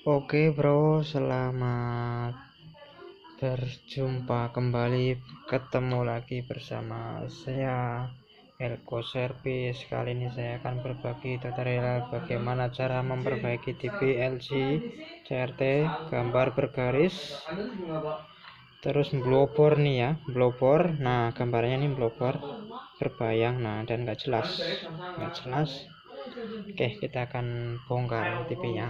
Oke bro, selamat berjumpa kembali, ketemu lagi bersama saya Elko Service. Kali ini saya akan berbagi tutorial bagaimana cara memperbaiki TV LG CRT gambar bergaris, terus blobor nih ya, blobor. Nah gambarnya ini blobor berbayang, nah dan nggak jelas. Oke, kita akan bongkar TV-nya.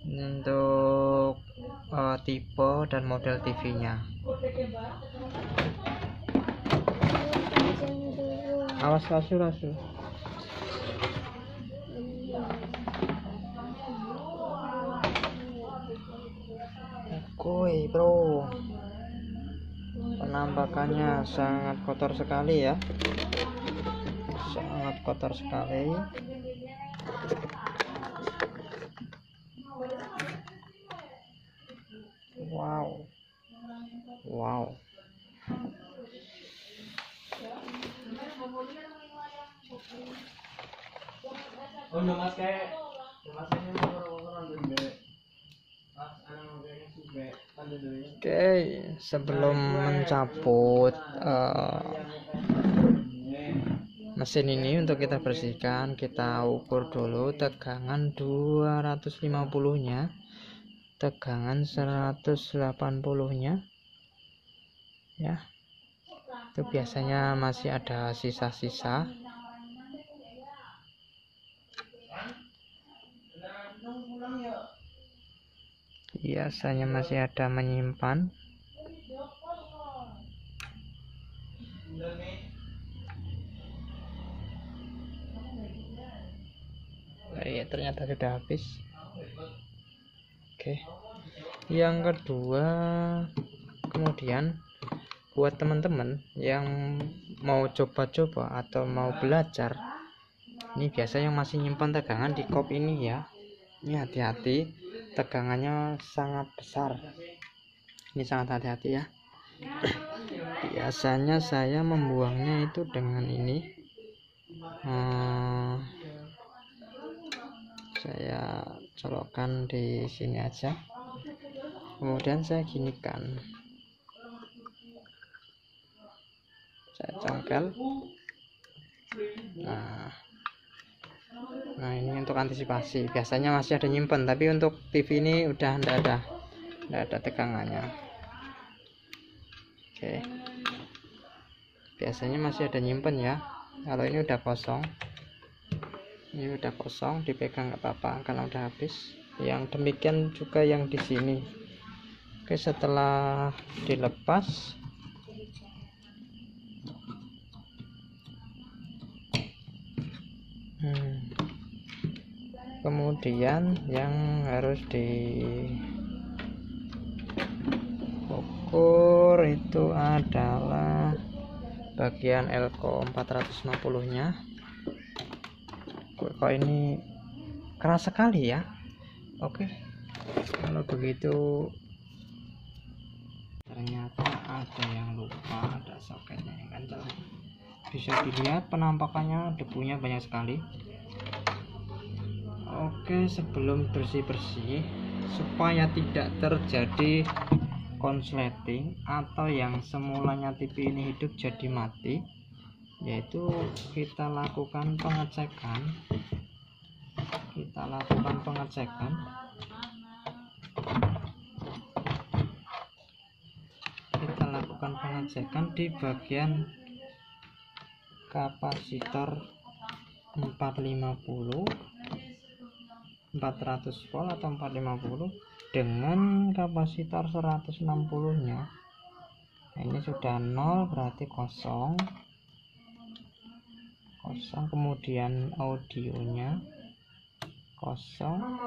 Untuk tipe dan model TV-nya. Awas rasul. Oke bro, penampakannya sangat kotor sekali ya, sangat kotor sekali. Wow. Oke, sebelum mencabut mesin ini, untuk kita bersihkan, kita ukur dulu tegangan 250 nya, tegangan 180 nya ya. Itu biasanya masih ada sisa-sisa. Biasanya masih ada menyimpan. Ternyata sudah habis. Oke, yang kedua, kemudian buat teman-teman yang mau coba-coba atau mau belajar, ini biasanya masih nyimpan tegangan di kop ini ya. Ini hati-hati, tegangannya sangat besar. Ini sangat hati-hati ya. Biasanya saya membuangnya itu dengan ini. Saya colokkan di sini aja. Kemudian saya ginikan. Saya congkel. Nah ini untuk antisipasi. Biasanya masih ada nyimpen, tapi untuk TV ini udah enggak ada tegangannya. Oke, biasanya masih ada nyimpen ya. Kalau ini udah kosong, dipegang nggak apa-apa kalau udah habis. Yang demikian juga yang di sini. Oke, setelah dilepas, kemudian yang harus diukur itu adalah bagian elko 450 nya. Kok ini keras sekali ya. Oke, kalau begitu ternyata ada yang lupa, ada soketnya yang kencang. Bisa dilihat penampakannya, debunya banyak sekali. Oke, sebelum bersih-bersih, supaya tidak terjadi konsleting atau yang semulanya TV ini hidup jadi mati, yaitu kita lakukan pengecekan. lakukan pengecekan di bagian kapasitor 400 volt atau 450 dengan kapasitor 160 nya. Nah, ini sudah 0 berarti kosong, kemudian audionya kosong.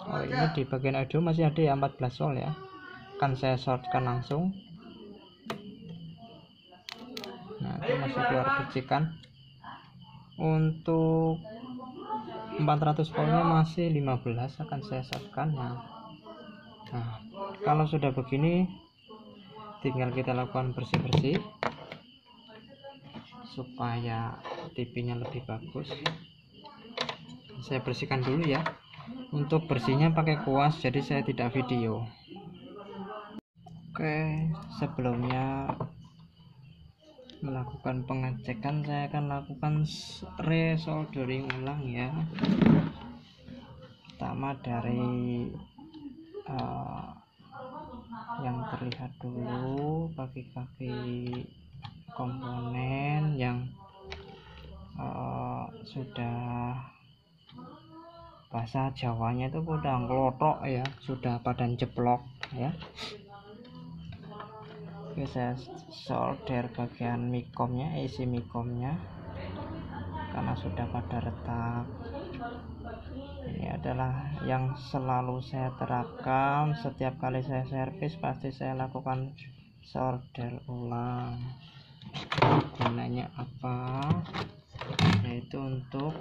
Oh, ini di bagian audio masih ada ya 14 volt ya, akan saya shortkan langsung. Nah, itu masih keluar percikan. Untuk 400 voltnya masih 15, akan saya shortkan. Nah, kalau sudah begini tinggal kita lakukan bersih-bersih supaya TV-nya lebih bagus. Saya bersihkan dulu ya. Untuk bersihnya pakai kuas, jadi saya tidak video. Oke, sebelumnya melakukan pengecekan saya akan lakukan resoldering ulang ya. Pertama dari yang terlihat dulu, kaki-kaki komponen yang sudah bahasa Jawanya itu udah ngelotok ya, sudah pada jeblok ya. Oke, saya solder bagian mikomnya, isi mikomnya karena sudah pada retak. Ini adalah yang selalu saya terapkan setiap kali saya servis, pasti saya lakukan solder ulang. Gunanya apa? Yaitu untuk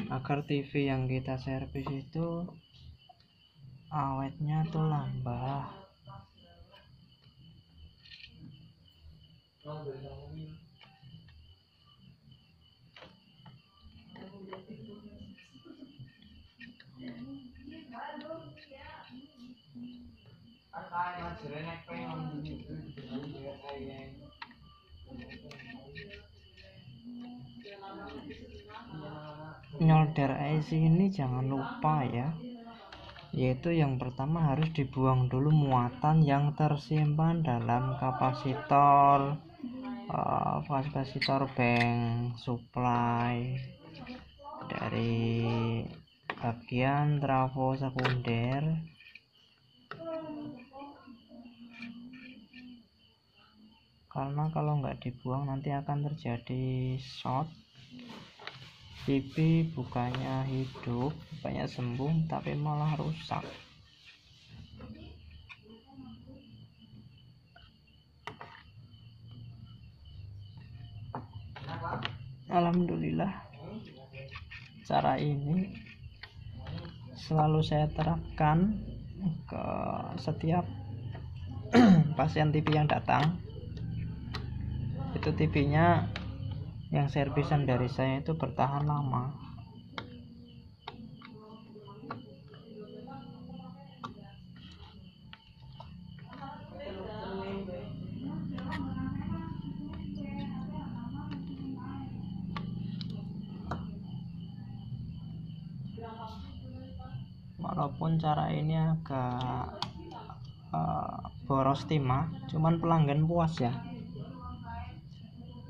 agar TV yang kita servis itu awetnya tuh lambah. Nyolder IC ini jangan lupa ya, yaitu yang pertama harus dibuang dulu muatan yang tersimpan dalam kapasitor bank supply dari bagian trafo sekunder. Karena kalau nggak dibuang nanti akan terjadi short. TV bukannya hidup, bukannya sembuh, tapi malah rusak. Alhamdulillah, cara ini selalu saya terapkan ke setiap pasien TV yang datang. Itu TV-nya yang servisan dari saya itu bertahan lama. Walaupun cara ini agak boros timah, cuman pelanggan puas ya.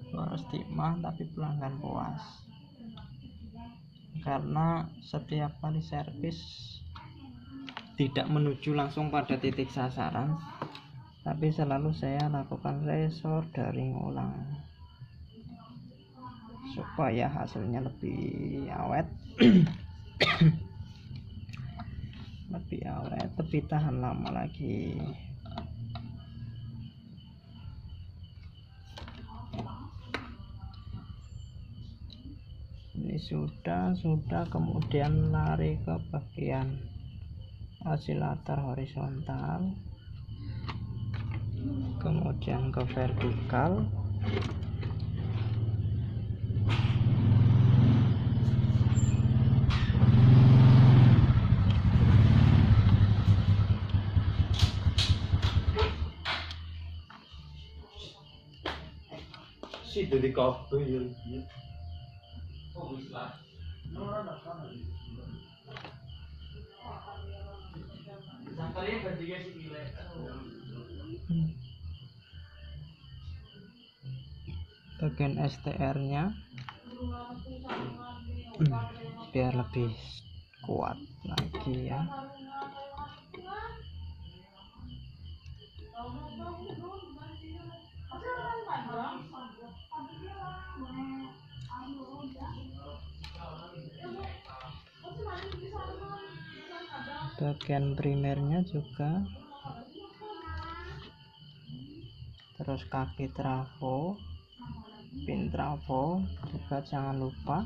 Boros timah tapi pelanggan puas, karena setiap kali servis tidak menuju langsung pada titik sasaran, tapi selalu saya lakukan resoldering ulang supaya hasilnya lebih awet. Lebih tahan lama lagi. Ini sudah kemudian lari ke bagian osilator horizontal, kemudian ke vertikal, dari kabeh ya. bagian STR nya biar lebih kuat lagi ya. Bagian primernya juga, terus kaki trafo, pin trafo juga jangan lupa.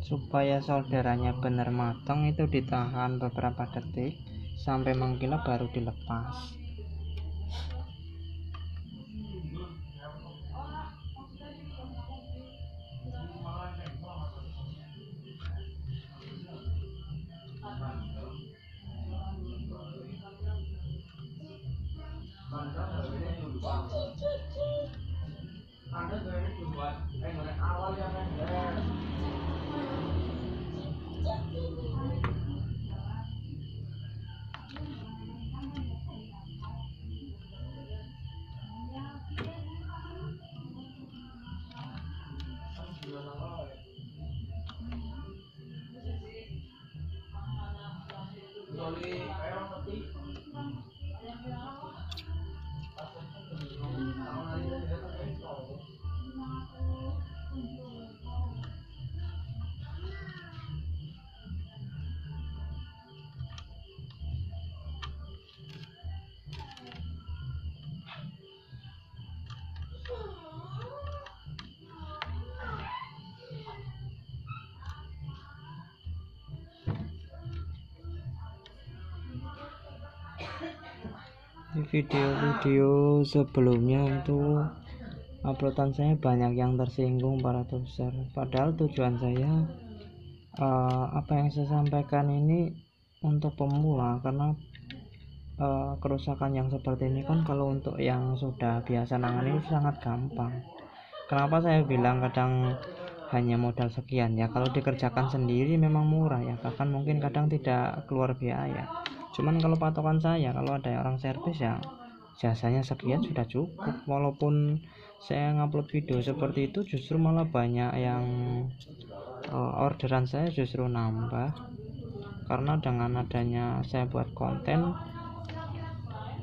Supaya solderannya benar matang itu ditahan beberapa detik sampai mengkilap baru dilepas. Di video-video sebelumnya itu uploadan saya banyak yang tersinggung para user, padahal tujuan saya apa yang saya sampaikan ini untuk pemula, karena kerusakan yang seperti ini kan kalau untuk yang sudah biasa nangani sangat gampang. Kenapa saya bilang kadang hanya modal sekian ya, kalau dikerjakan sendiri memang murah ya, bahkan mungkin kadang tidak keluar biaya. Cuman kalau patokan saya, kalau ada orang servis ya jasanya sekian sudah cukup. Walaupun saya ngupload video seperti itu justru malah banyak yang orderan saya justru nambah, karena dengan adanya saya buat konten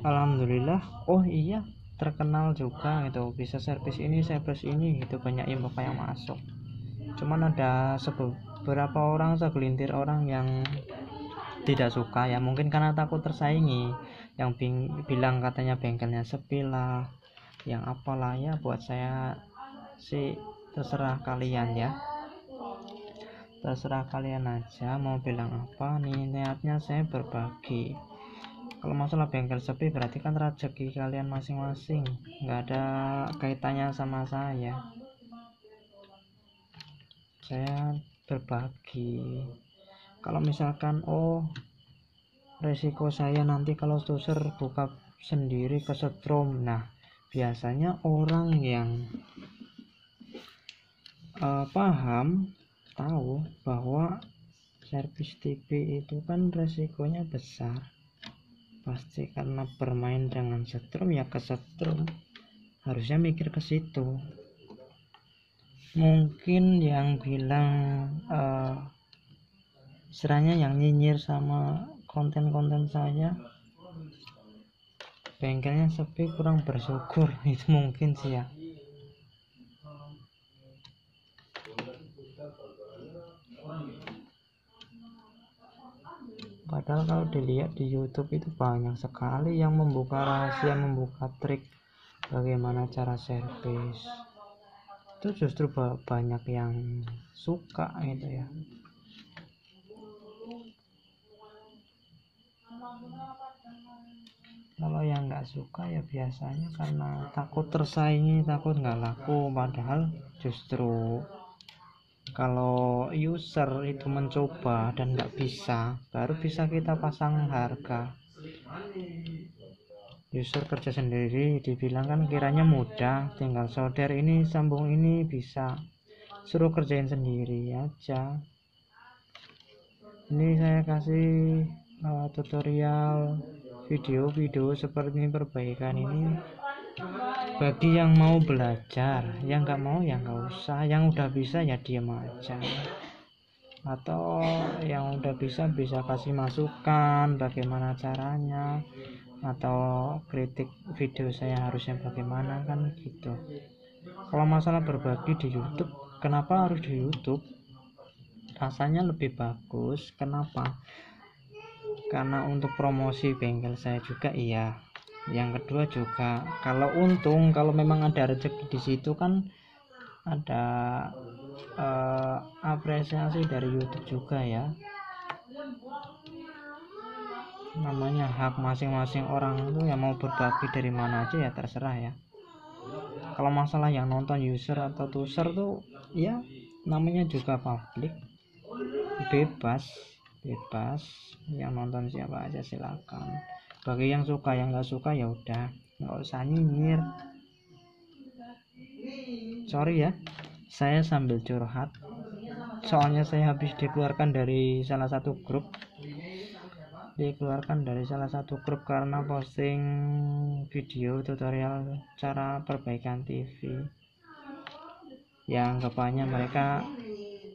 alhamdulillah oh iya terkenal juga gitu, bisa servis ini gitu, banyak info yang masuk. Cuman ada beberapa orang, segelintir orang yang tidak suka ya, mungkin karena takut tersaingi, yang bilang katanya bengkelnya sepi lah, yang apalah ya. Buat saya sih terserah kalian ya, terserah kalian aja mau bilang apa. Nih niatnya saya berbagi. Kalau masalah bengkel sepi berarti kan rezeki kalian masing-masing, nggak ada kaitannya sama saya berbagi. Kalau misalkan resiko saya nanti kalau user buka sendiri kesetrum, nah biasanya orang yang paham tahu bahwa servis TV itu kan resikonya besar, pasti karena bermain dengan setrum ya kesetrum, harusnya mikir ke situ. Mungkin yang bilang istilahnya yang nyinyir sama konten-konten saya bengkelnya sepi kurang bersyukur, itu mungkin sih ya. Padahal kalau dilihat di YouTube itu banyak sekali yang membuka rahasia, membuka trik bagaimana cara servis. Itu justru banyak yang suka gitu ya. Kalau yang nggak suka ya biasanya karena takut tersaingi, takut nggak laku, padahal justru Kalau user itu mencoba dan nggak bisa, baru bisa kita pasang harga. User kerja sendiri, dibilang kan kiranya mudah, tinggal solder ini, sambung ini, bisa. Suruh kerjain sendiri aja. Ini saya kasih tutorial video-video seperti perbaikan ini bagi yang mau belajar. Yang nggak mau ya nggak usah, yang udah bisa ya diam aja, atau yang udah bisa kasih masukan bagaimana caranya, atau kritik video saya harusnya bagaimana, kan gitu. Kalau masalah berbagi di YouTube, kenapa harus di YouTube? Rasanya lebih bagus. Kenapa? Karena untuk promosi bengkel saya juga, iya. Yang kedua juga kalau untung, kalau memang ada rezeki di situ kan ada apresiasi dari YouTube juga ya. Namanya hak masing-masing orang itu yang mau berbagi dari mana aja ya terserah ya. Kalau masalah yang nonton user atau tuser tuh ya namanya juga publik, bebas yang nonton siapa aja silakan. Bagi yang suka, yang nggak suka ya udah nggak usah nyinyir. Sorry ya, saya sambil curhat, soalnya saya habis dikeluarkan dari salah satu grup karena posting video tutorial cara perbaikan TV. Yang anggapannya mereka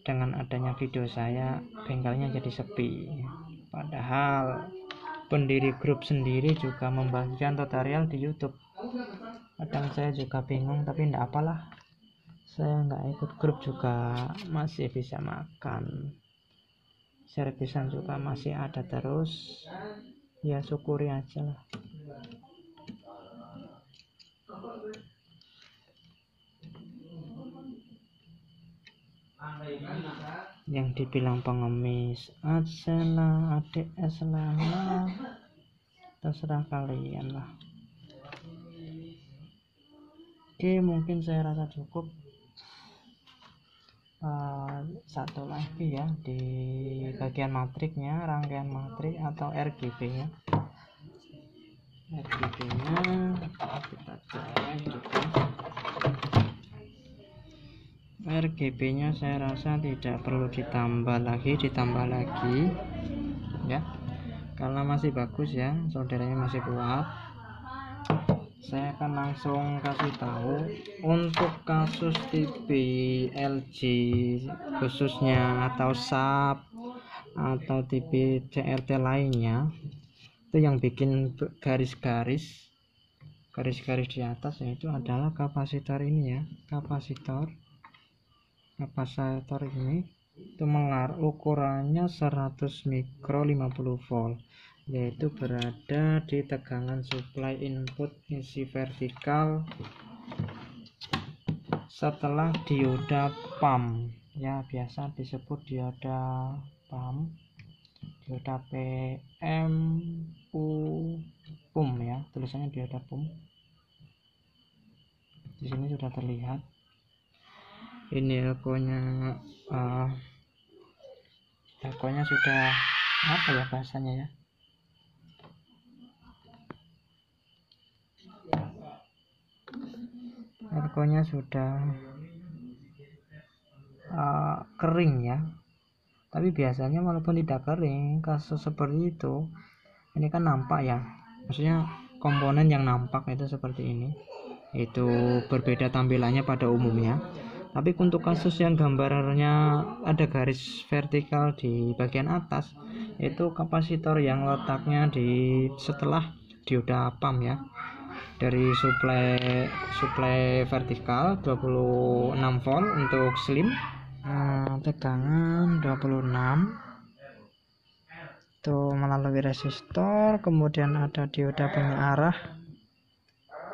dengan adanya video saya bengkelnya jadi sepi, padahal pendiri grup sendiri juga membagikan tutorial di YouTube. Kadang saya juga bingung, tapi enggak apalah, saya nggak ikut grup juga masih bisa makan, servisan juga masih ada terus, ya syukuri aja lah. Yang dibilang pengemis adalah adik lah, terserah kalian lah. Oke, mungkin saya rasa cukup. Satu lagi ya, di bagian matriknya, rangkaian matrik atau RGB-nya kita cek juga. RGB-nya saya rasa tidak perlu ditambah lagi ya, karena masih bagus ya, soldernya masih kuat. Saya akan langsung kasih tahu untuk kasus TV LG khususnya, atau SAP atau TV CRT lainnya, itu yang bikin garis-garis di atas yaitu adalah kapasitor ini ya. Kapasitor ini itu ukurannya 100 mikro 50 volt, yaitu berada di tegangan supply input isi vertikal setelah dioda pump ya, biasa disebut dioda pump, dioda pump ya, tulisannya dioda pump. Di sini sudah terlihat. Ini elkonya sudah apa ya bahasanya ya, elkonya sudah kering ya. Tapi biasanya walaupun tidak kering, kasus seperti itu ini kan nampak ya, maksudnya komponen yang nampak itu seperti ini, itu berbeda tampilannya pada umumnya. Tapi untuk kasus yang gambarnya ada garis vertikal di bagian atas, itu kapasitor yang letaknya di setelah dioda pump ya, dari suplai vertikal 26 volt untuk slim, tegangan 26 itu melalui resistor, kemudian ada dioda pengarah,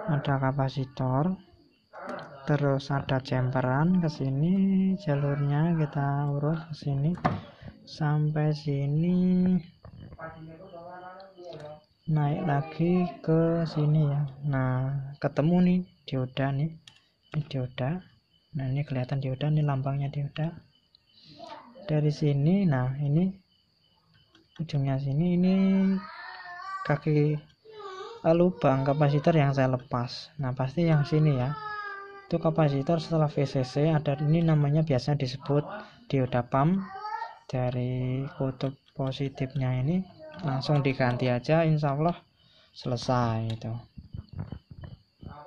ada kapasitor, terus ada jumperan ke sini, jalurnya kita urut ke sini sampai sini, naik lagi ke sini ya. Nah, ketemu nih dioda nih, ini dioda. Nah, ini kelihatan dioda, ini lambangnya dioda. dari sini. Nah ini ujungnya sini, ini kaki lubang kapasitor yang saya lepas. Nah pasti yang sini ya, itu kapasitor setelah VCC ada ini namanya biasanya disebut dioda pump. Dari kutub positifnya ini langsung diganti aja, insya Allah selesai itu.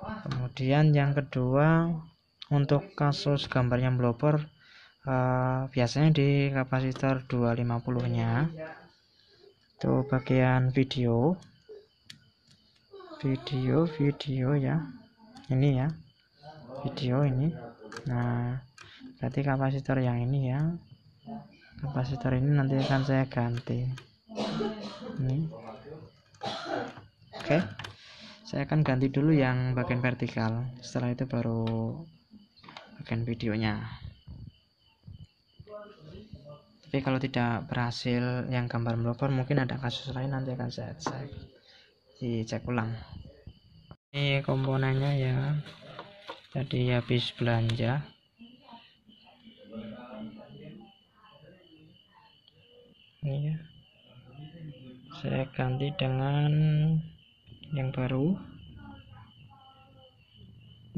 Kemudian yang kedua, untuk kasus gambarnya blobor, biasanya di kapasitor 250 nya itu bagian video ya, ini ya video ini. Nah berarti kapasitor yang ini ya, kapasitor ini nanti akan saya ganti ini. Oke, saya akan ganti dulu yang bagian vertikal, setelah itu baru bagian videonya. Tapi kalau tidak berhasil yang gambar blobor, mungkin ada kasus lain, nanti akan saya dicek ulang. Ini komponennya ya, jadi habis belanja. Ini ya, saya ganti dengan yang baru,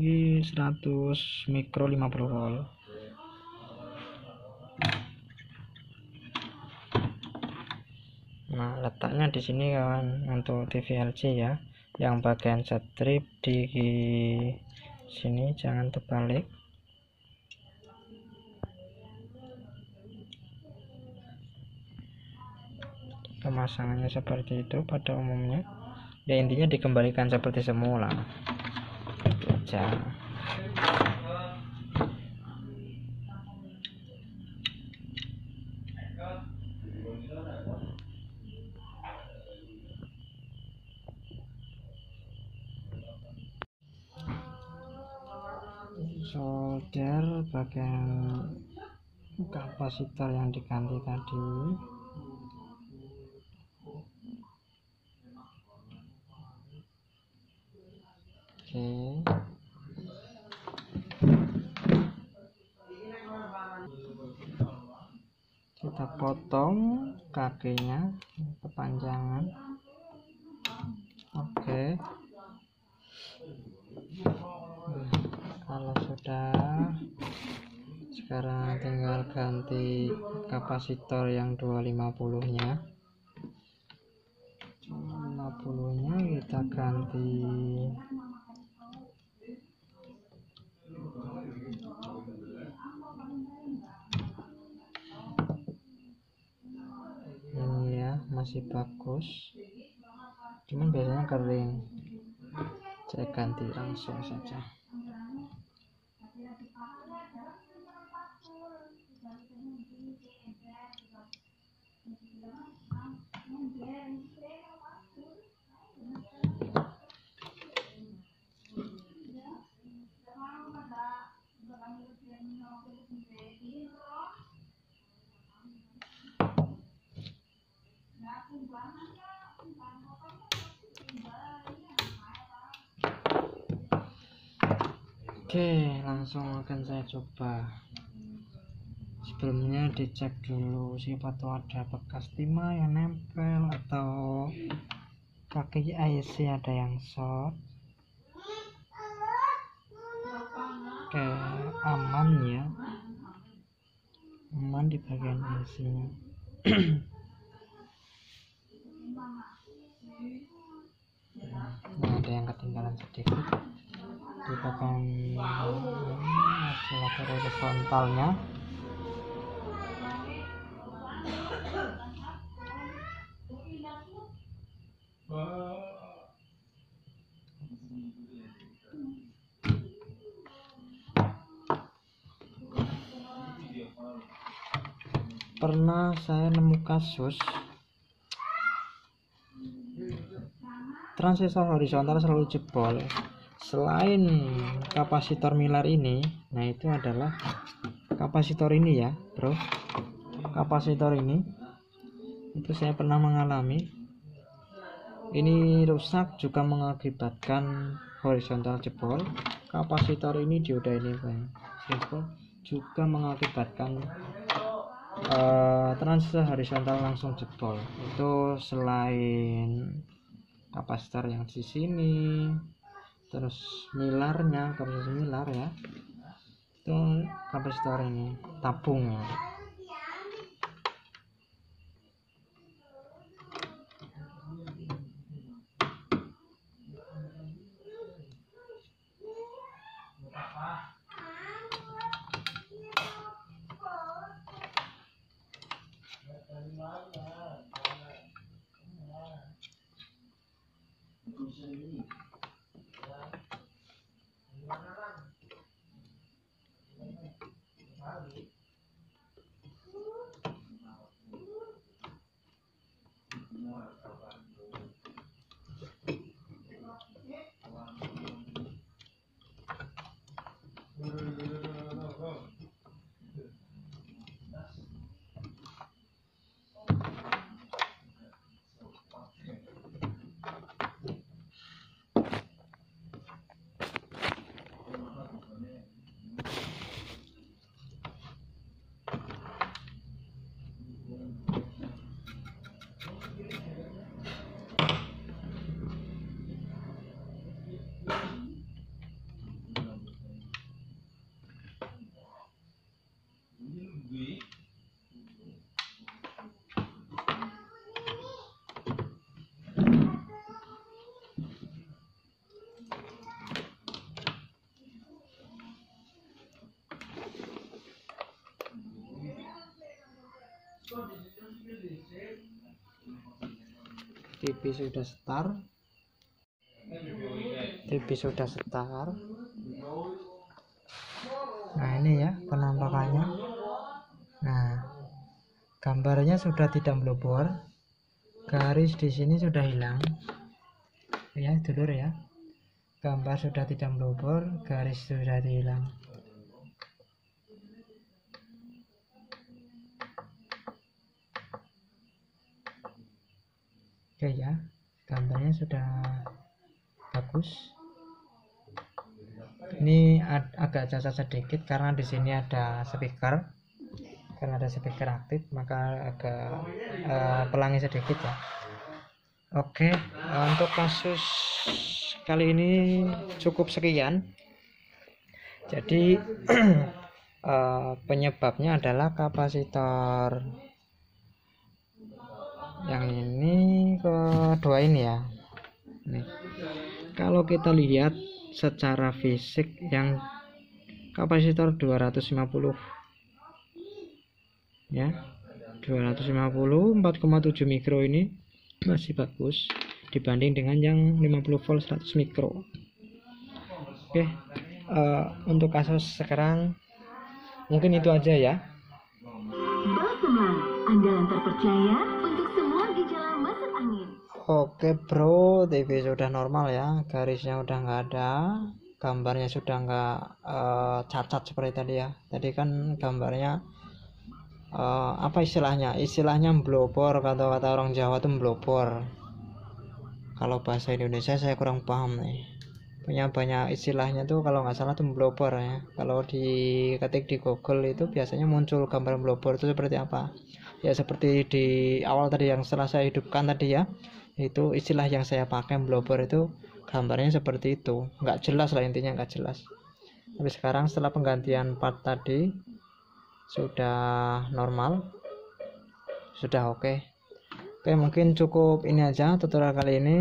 ini 100 mikro 50 volt. Nah letaknya di sini kawan, untuk TV LG ya, yang bagian strip di sini jangan terbalik. Pemasangannya seperti itu pada umumnya ya, intinya dikembalikan seperti semula aja. Solder bagian kapasitor yang diganti tadi. Oke, kita potong kakinya, kepanjangan. Oke, kalau sudah, sekarang tinggal ganti kapasitor yang 250 nya. 250 nya kita ganti ini ya, masih bagus, cuman biasanya kering, saya ganti langsung saja. Oke, langsung akan saya coba. Sebelumnya dicek dulu, siapa tahu ada bekas timah yang nempel atau kaki IC ada yang short. Oke, aman ya, aman di bagian IC nya. Nah, ada yang ketinggalan sedikit di bagian oscillator horizontalnya. Pernah saya nemu kasus transistor horizontal selalu jebol. Selain kapasitor Miller ini, nah itu adalah kapasitor ini ya bro, kapasitor ini itu saya pernah mengalami. Ini rusak juga mengakibatkan horizontal jebol. Kapasitor ini dioda ini jebol juga mengakibatkan trans horizontal langsung jebol. Itu selain kapasitor yang di sini, terus milarnya, kapasitor milar ya, itu kapasitor ini tabung ya. TV sudah start. Nah ini ya penampakannya. Nah gambarnya sudah tidak blobor, garis di sini sudah hilang ya dulur ya, gambar sudah tidak blobor, garis sudah hilang. Oke ya, gambarnya sudah bagus. Ini agak cacat sedikit karena di sini ada speaker, karena ada speaker aktif maka agak pelangi sedikit ya. Oke, untuk kasus kali ini cukup sekian. Jadi penyebabnya adalah kapasitor yang ini kedua ini ya. Nih, kalau kita lihat secara fisik yang kapasitor 250 ya, 250 4,7 mikro ini masih bagus dibanding dengan yang 50 volt 100 mikro. Oke, untuk kasus sekarang mungkin itu aja ya. Balsemlan, andalan terpercaya untuk semua gejala masuk angin. Oke bro, TV sudah normal ya, garisnya udah nggak ada, gambarnya sudah nggak cacat seperti tadi ya. Tadi kan gambarnya apa istilahnya blobor, kata orang Jawa tuh blobor. Kalau bahasa Indonesia saya kurang paham nih, punya banyak istilahnya tuh, kalau nggak salah tuh blobor ya. Kalau diketik di Google itu biasanya muncul gambar blobor itu seperti apa ya, seperti di awal tadi yang setelah saya hidupkan tadi ya, itu istilah yang saya pakai blobor itu gambarnya seperti itu, nggak jelas lah, intinya nggak jelas. Tapi sekarang setelah penggantian part tadi sudah normal, sudah oke. Oke, mungkin cukup ini aja tutorial kali ini.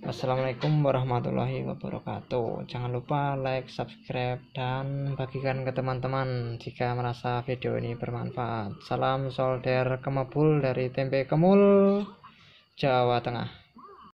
Assalamualaikum warahmatullahi wabarakatuh. Jangan lupa like, subscribe, dan bagikan ke teman-teman jika merasa video ini bermanfaat. Salam solder kemebul dari Tempe Kemul, Jawa Tengah.